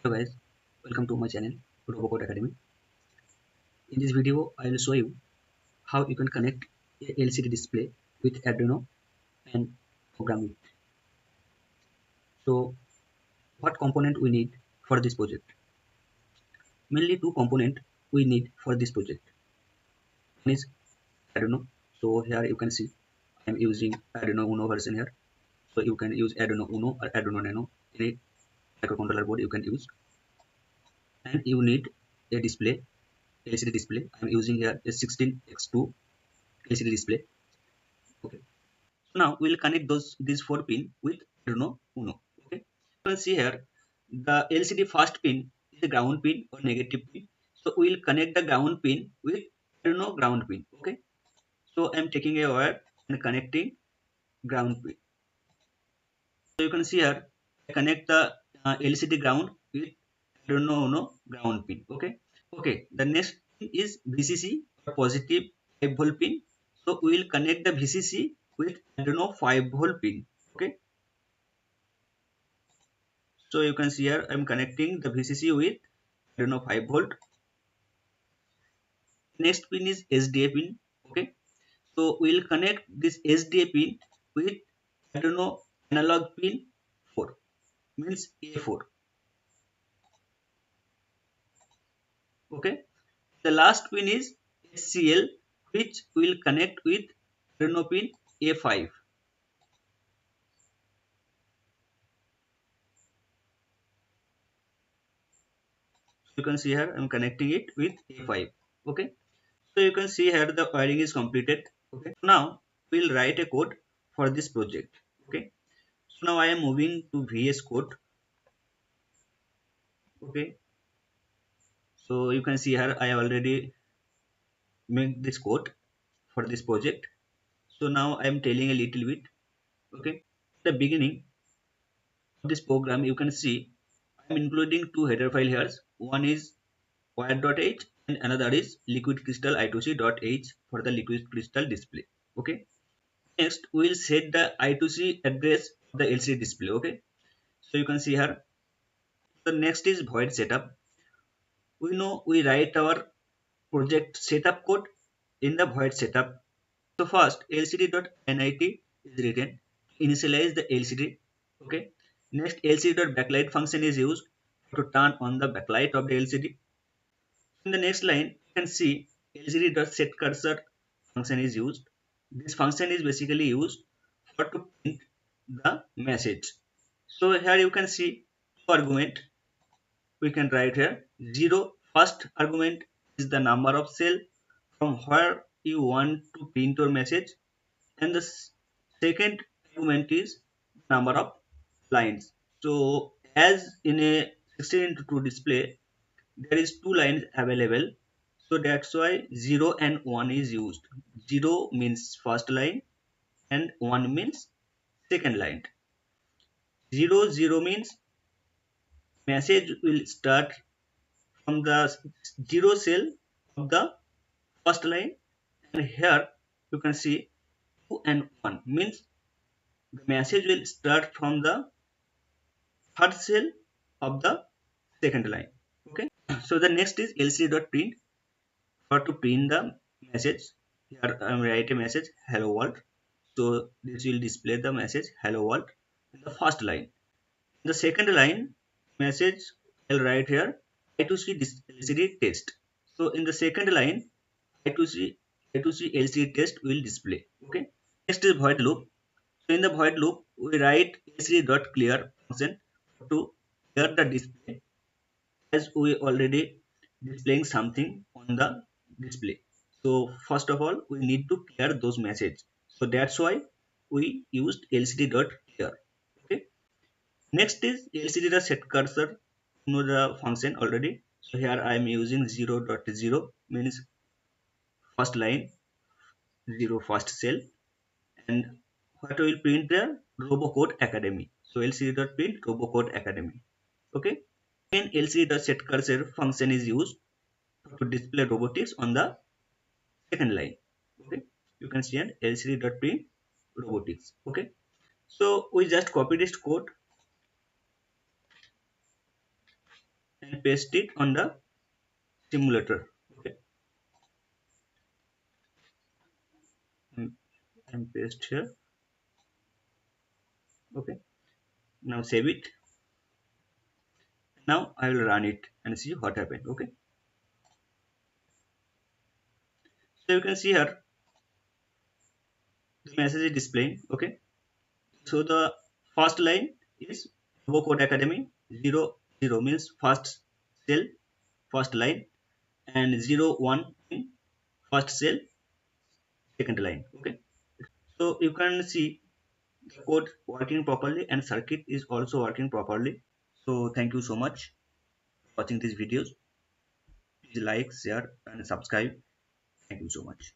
Hello guys, welcome to my channel Robocode Academy. In this video, I will show you how you can connect a LCD display with Arduino and program it. So, what component we need for this project? Mainly two components we need for this project. One is Arduino. So here you can see I am using Arduino Uno version here. So you can use Arduino Uno or Arduino Nano, any microcontroller board you can use. And you need a display, LCD display. I am using here a 16x2 LCD display. Okay. So now we'll connect these four pin with Arduino Uno. Okay. You can see here the LCD first pin is a ground pin or negative pin. So we'll connect the ground pin with Arduino ground pin. Okay. So I'm taking a wire and connecting ground pin. So you can see here I connect the LCD ground with Arduino Uno ground pin. Okay. Okay. The next pin is VCC or positive 5-volt pin. So we will connect the VCC with Arduino 5-volt pin. Okay. So you can see here I am connecting the VCC with Arduino 5-volt. Next pin is SDA pin. Okay. So we will connect this SDA pin with Arduino analog pin 4, means A4. Okay. The last pin is SCL, which will connect with Arduino pin A5. You can see here I am connecting it with A5. Okay. So you can see here the wiring is completed. Okay. Now we'll write a code for this project. Okay. So now I am moving to VS Code. Okay. So you can see here I have already made this code for this project. So now I am telling a little bit. Okay. At the beginning of this program, you can see I am including two header file here. One is Wire.h and another is liquid crystal I2C.h for the liquid crystal display. Okay. Next, we will set the I2C address of the LCD display. Okay. So you can see here. The next is void setup. We know we write our project setup code in the void setup. So first lcd.init is written to initialize the LCD. Okay. Next lcd.backlight function is used to turn on the backlight of the LCD. In the next line you can see lcd.setCursor function is used. This function is basically used for to print the message. So here you can see two argument we can write here. 0 first argument is the number of cell from where you want to print your message, and the second argument is number of lines. So as in a 16:2 display there is two lines available, so that's why 0 and 1 is used. 0 means first line and 1 means second line. 0 means message will start from the 0 cell of the first line, and here you can see 2 and 1 means the message will start from the third cell of the second line. Okay. So the next is lcd.print for to print the message. Here I am write a message hello world. So this will display the message hello world in the first line. In the second line message I'll write here I2C LCD test. So in the second line I2C LCD test will display. Okay. Next is void loop. So in the void loop we write lcd.clear function to clear the display, as we already displaying something on the display. So first of all we need to clear those messages. So that's why we used lcd.clear. Okay. Next is lcd.setCursor. You know the function already. So here I am using 0.0 means first line, 0 first cell, and what will print there robocode academy. So lcd.print robocode academy. Okay. Then lcd.setCursor function is used to display robotics on the second line. Okay. You can see an lcd.print robotics. Okay. So we just copy this code and paste it on the simulator. Okay, and paste here. Okay, now save it. Now I will run it and see what happened. Okay, so you can see here the message is displaying. Okay, so the first line is Robo Code Academy 0 0 means first cell, first line, and 0 1 in first cell, second line. Okay, so you can see the code working properly and circuit is also working properly. So thank you so much for watching these videos. Please like, share, and subscribe. Thank you so much.